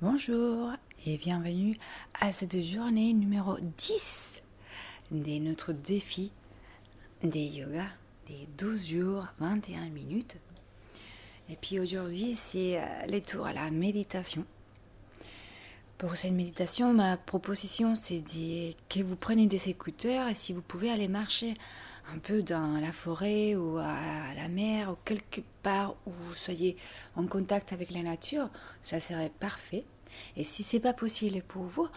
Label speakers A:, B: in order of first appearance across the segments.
A: Bonjour et bienvenue à cette journée numéro 10 de notre défi des yoga des 12 jours 21 minutes. Et puis aujourd'hui, c'est le tour à la méditation. Pour cette méditation, ma proposition, c'est que vous preniez des écouteurs et si vous pouvez aller marcher un peu dans la forêt ou à la mer ou quelque part où vous soyez en contact avec la nature, ça serait parfait. Et si c'est pas possible pour vous,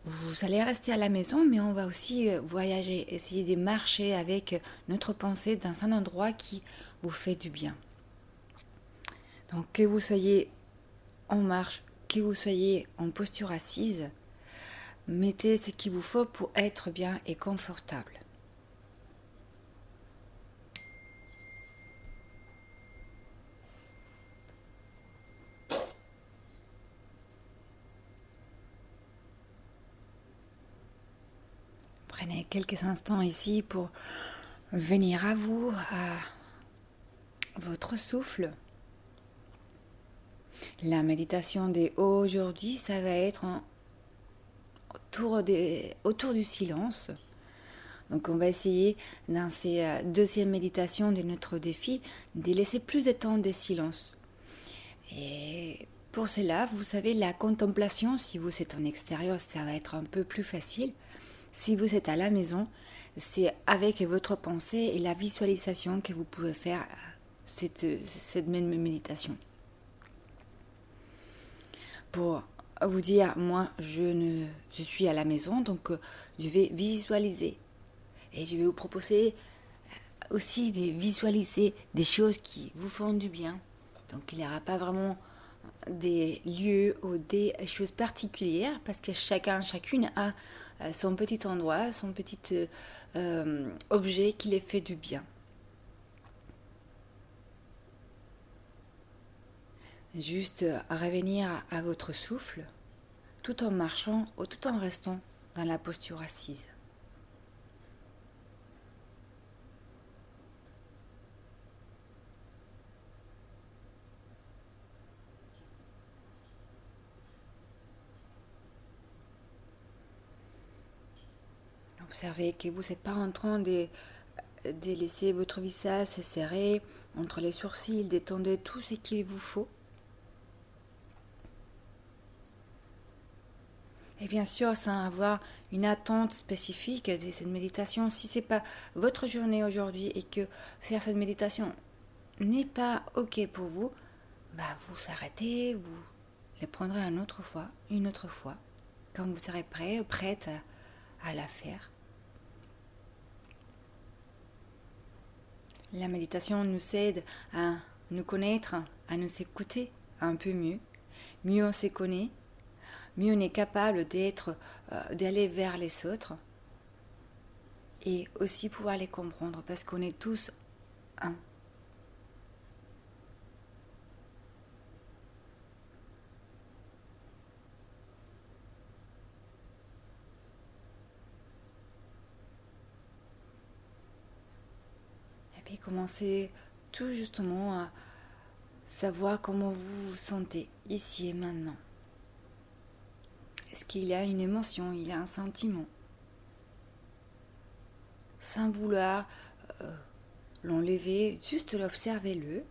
A: vous allez rester à la maison, mais on va aussi voyager, essayer de marcher avec notre pensée dans un endroit qui vous fait du bien. Donc que vous soyez en marche, que vous soyez en posture assise, mettez ce qu'il vous faut pour être bien et confortable. Prenez quelques instants ici pour venir à vous, à votre souffle. La méditation d'aujourd'hui, ça va être autour du silence. Donc on va essayer dans ces deuxième méditation de notre défi de laisser plus de temps de silence. Et pour cela, vous savez, la contemplation, si vous êtes en extérieur, ça va être un peu plus facile. Si vous êtes à la maison, c'est avec votre pensée et la visualisation que vous pouvez faire cette même méditation. Pour vous dire, moi, je suis à la maison, donc je vais visualiser. Et je vais vous proposer aussi de visualiser des choses qui vous font du bien. Donc il n'y aura pas vraiment des lieux ou des choses particulières parce que chacune a son petit endroit, son petit objet qui les fait du bien. Juste revenir à votre souffle tout en marchant ou tout en restant dans la posture assise. Observez que vous n'êtes pas en train de laisser votre visage se serrer entre les sourcils, détendez tout ce qu'il vous faut. Et bien sûr, sans avoir une attente spécifique de cette méditation, si ce n'est pas votre journée aujourd'hui et que faire cette méditation n'est pas OK pour vous, vous arrêtez, vous le prendrez une autre fois, quand vous serez prêt ou prête à la faire. La méditation nous aide à nous connaître, à nous écouter un peu mieux. Mieux on se connaît, mieux on est capable d'aller vers les autres et aussi pouvoir les comprendre parce qu'on est tous un. Et puis commencez tout justement à savoir comment vous vous sentez ici et maintenant. Est-ce qu'il y a une émotion, il y a un sentiment? Sans vouloir l'enlever, juste l'observez-le.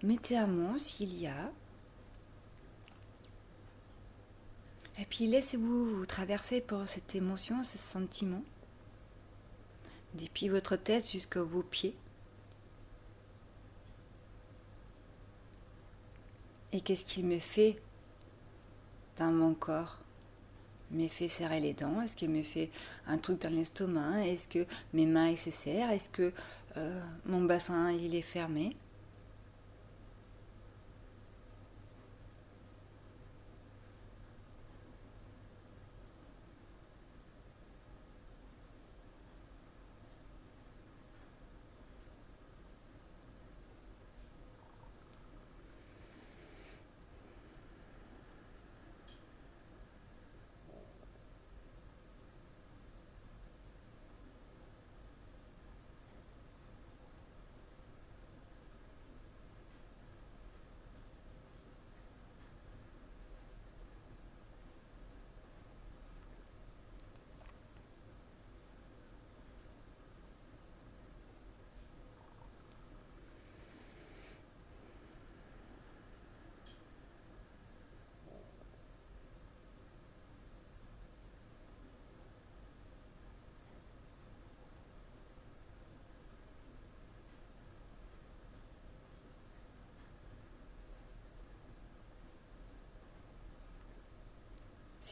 A: Mettez un mot s'il y a. Et puis laissez-vous vous traverser par cette émotion, ce sentiment. Depuis votre tête jusqu'à vos pieds. Et qu'est-ce qu'il me fait dans mon corps? Il me fait serrer les dents? Est-ce qu'il me fait un truc dans l'estomac? Est-ce que mes mains se serrent? Est-ce que mon bassin il est fermé?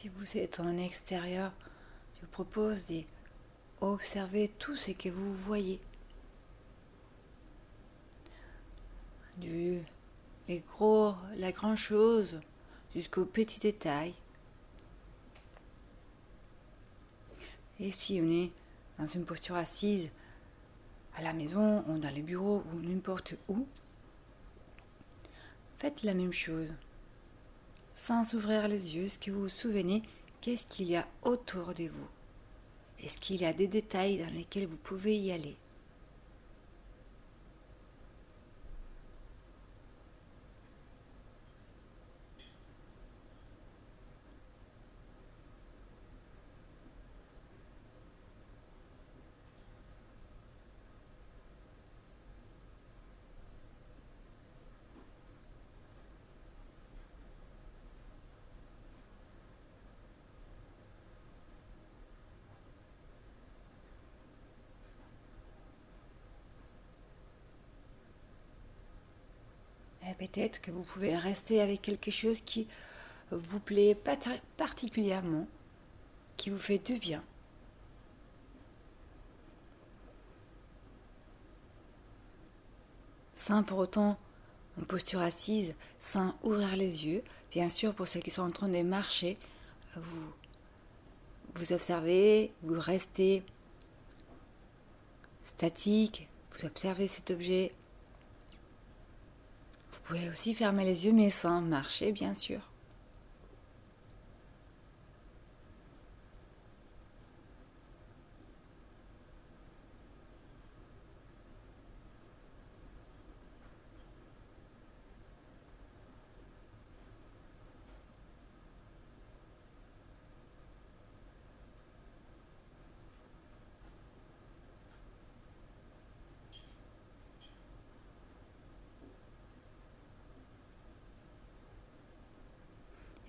A: Si vous êtes en extérieur, je vous propose d'observer tout ce que vous voyez. La grande chose jusqu'aux petits détails. Et si on est dans une posture assise, à la maison ou dans le bureau ou n'importe où, faites la même chose. Sans ouvrir les yeux, est-ce que vous vous souvenez qu'est-ce qu'il y a autour de vous? Est-ce qu'il y a des détails dans lesquels vous pouvez y aller? Et peut-être que vous pouvez rester avec quelque chose qui vous plaît particulièrement, qui vous fait du bien. Sans pour autant, en posture assise, sans ouvrir les yeux. Bien sûr, pour ceux qui sont en train de marcher, vous observez, vous restez statique, vous observez cet objet. Vous pouvez aussi fermer les yeux, mais sans marcher, bien sûr.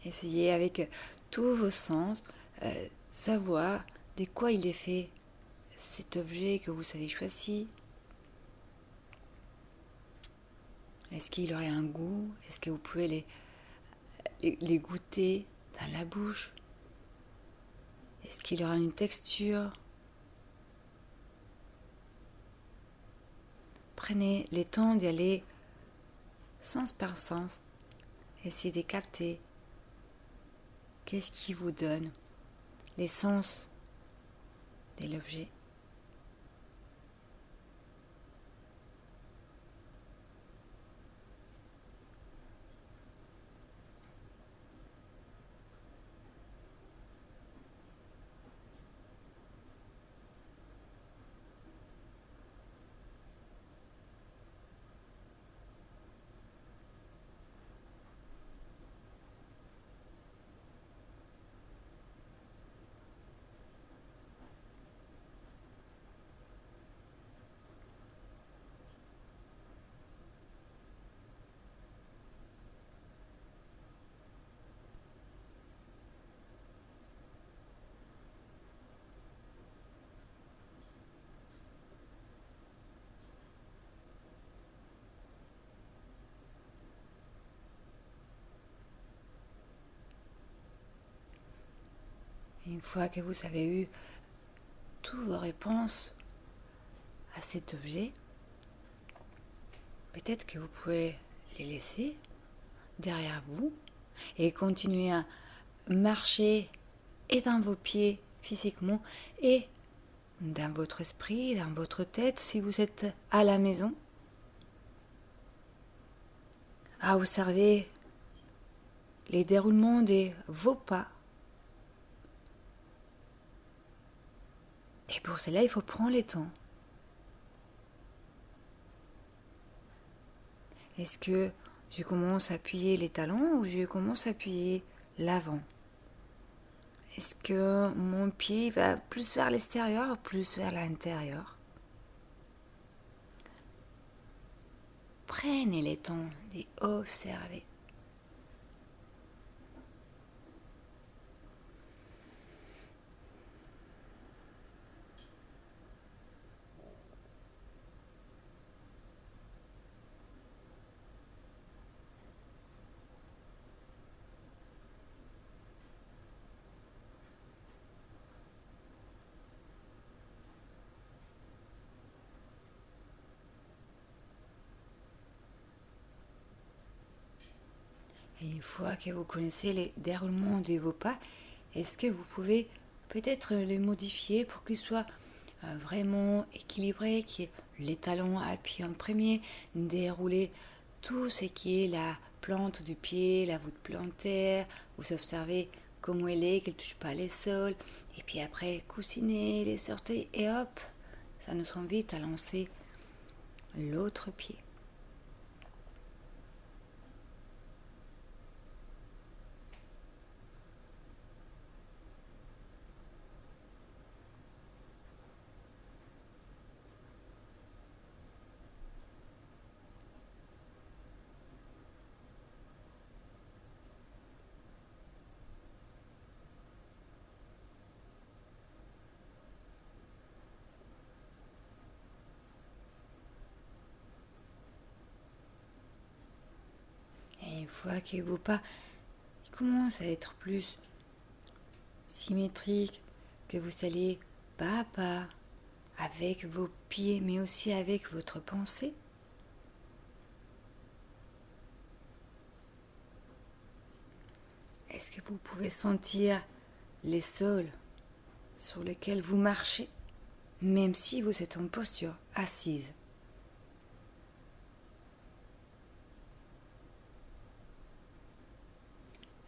A: Essayez avec tous vos sens, savoir de quoi il est fait cet objet que vous avez choisi. Est-ce qu'il aurait un goût? Est-ce que vous pouvez les goûter dans la bouche? Est-ce qu'il aura une texture? Prenez le temps d'y aller sens par sens. Essayez de capter qu'est-ce qui vous donne l'essence de l'objet. Et une fois que vous avez eu toutes vos réponses à cet objet, peut-être que vous pouvez les laisser derrière vous et continuer à marcher et dans vos pieds physiquement et dans votre esprit, dans votre tête si vous êtes à la maison, à observer les déroulements de vos pas. Et pour cela, il faut prendre le temps. Est-ce que je commence à appuyer les talons ou je commence à appuyer l'avant? Est-ce que mon pied va plus vers l'extérieur ou plus vers l'intérieur? Prenez le temps d'observer. Et une fois que vous connaissez les déroulements de vos pas, est-ce que vous pouvez peut-être les modifier pour qu'ils soient vraiment équilibrés, qu'il y ait les talons appuyés en premier, dérouler tout ce qui est la plante du pied, la voûte plantaire, vous observez comment elle est, qu'elle ne touche pas les sols, et puis après coussiner, les sortir, et hop, ça nous invite à lancer l'autre pied. Et une fois que vos pas commencent à être plus symétriques, que vous allez pas à pas avec vos pieds, mais aussi avec votre pensée, est-ce que vous pouvez sentir les sols sur lesquels vous marchez, même si vous êtes en posture assise?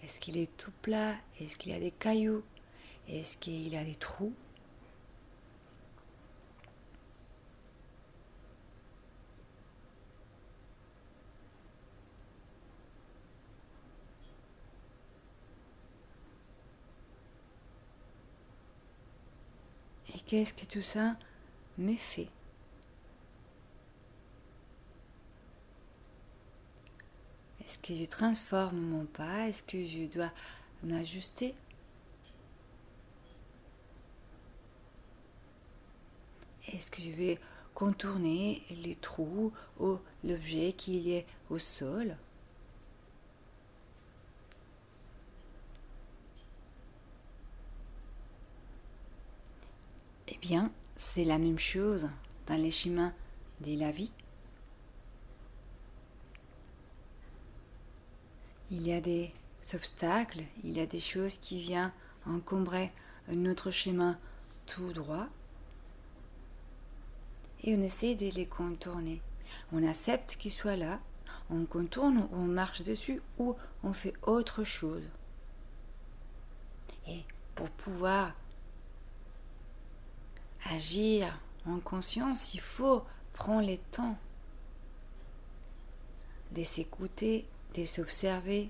A: Est-ce qu'il est tout plat? Est-ce qu'il y a des cailloux? Est-ce qu'il y a des trous? Et qu'est-ce que tout ça me fait? Est-ce que je transforme mon pas? Est-ce que je dois m'ajuster? Est-ce que je vais contourner les trous ou l'objet qu'il y a au sol? Eh bien, c'est la même chose dans les chemins de la vie. Il y a des obstacles, il y a des choses qui viennent encombrer notre chemin tout droit et on essaie de les contourner. On accepte qu'ils soient là, on contourne ou on marche dessus ou on fait autre chose. Et pour pouvoir agir en conscience, il faut prendre le temps de s'écouter, de s'observer.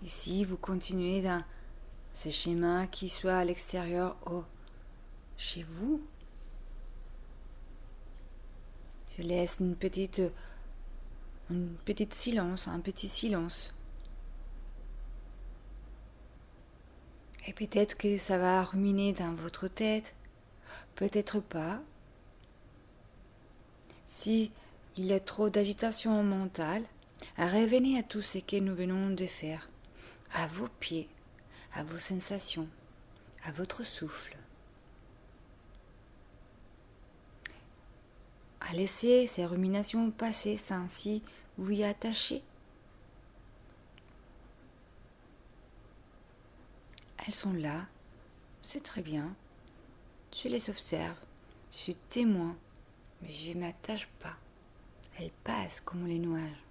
A: Ici, vous continuez dans ces schémas qui soient à l'extérieur ou chez vous. Je laisse un petit silence. Et peut-être que ça va ruminer dans votre tête, peut-être pas. Si il y a trop d'agitation mentale, revenez à tout ce que nous venons de faire, à vos pieds, à vos sensations, à votre souffle. À laisser ces ruminations passer sans si vous y attacher. Elles sont là, c'est très bien. Je les observe, je suis témoin, mais je ne m'attache pas. Elles passent comme les nuages.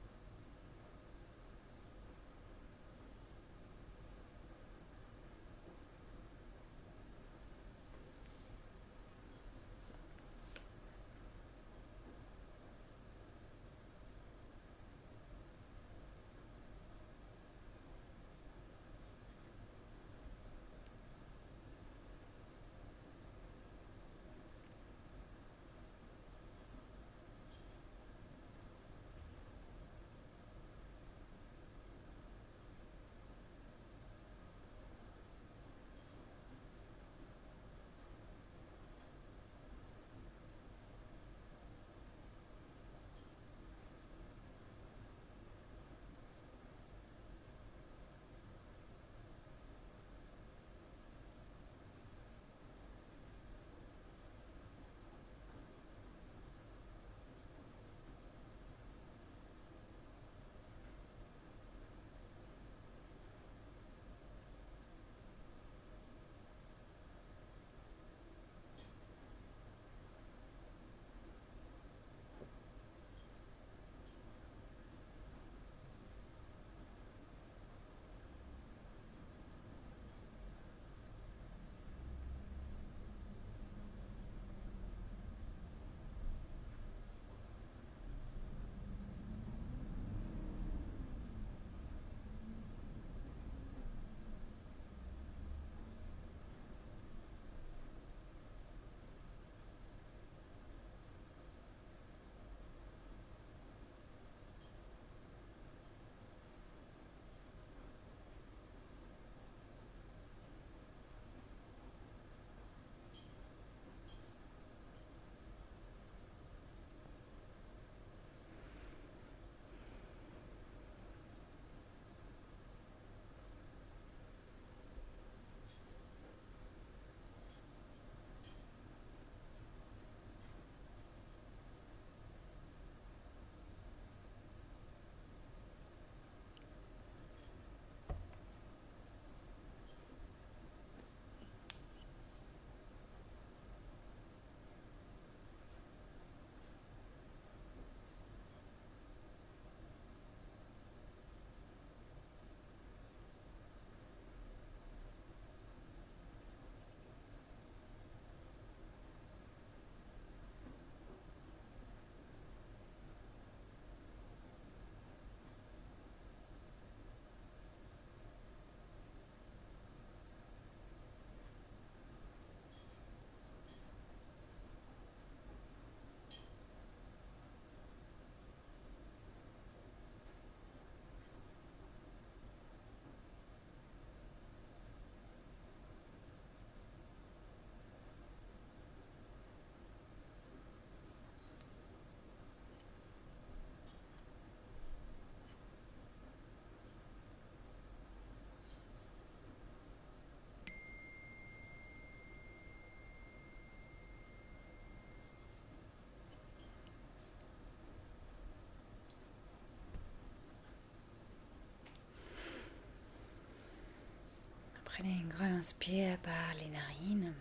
A: Prenez une grande inspire par les narines.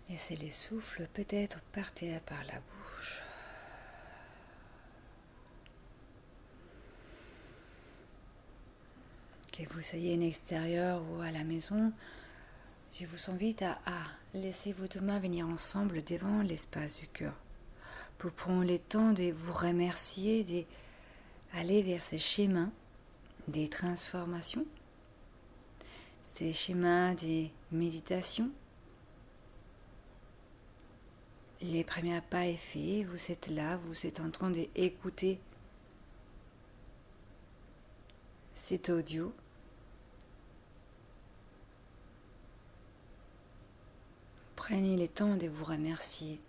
A: Laissez les souffles peut-être partir par la bouche. Que vous soyez en extérieur ou à la maison, je vous invite à laisser vos deux mains venir ensemble devant l'espace du cœur. Pour prendre le temps de vous remercier, d'aller vers ces schémas des transformations, ces schémas des méditations. Les premiers pas est fait, vous êtes là, vous êtes en train d'écouter cet audio. Prenez le temps de vous remercier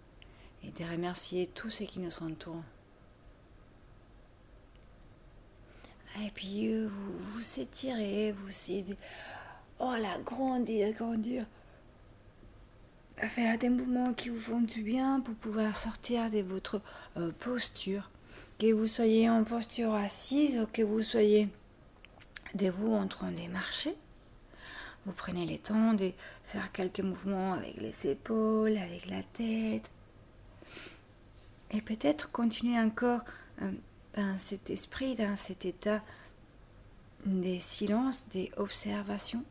A: et de remercier tous ceux qui nous entourent. Et puis vous étirez, vous essayez grandir. Faire des mouvements qui vous font du bien pour pouvoir sortir de votre posture. Que vous soyez en posture assise ou que vous soyez debout en train de marcher. Vous prenez le temps de faire quelques mouvements avec les épaules, avec la tête. Et peut-être continuer encore dans cet esprit, dans cet état de silence, d'observation.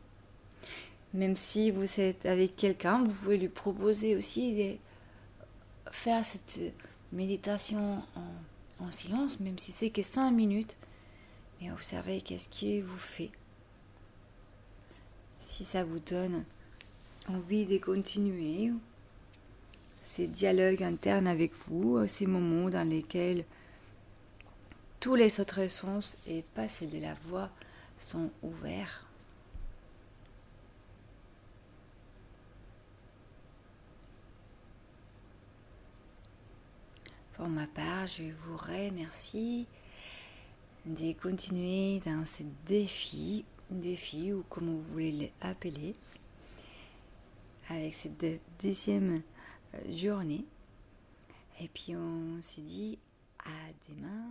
A: Même si vous êtes avec quelqu'un, vous pouvez lui proposer aussi de faire cette méditation en silence, même si c'est que 5 minutes. Mais observez qu'est-ce qui vous fait. Si ça vous donne envie de continuer ces dialogues internes avec vous, ces moments dans lesquels tous les autres sens et pas celle de la voix sont ouverts. Pour ma part, je vous remercie de continuer dans ce défi ou comme vous voulez l'appeler, avec cette 10e journée. Et puis on s'est dit à demain.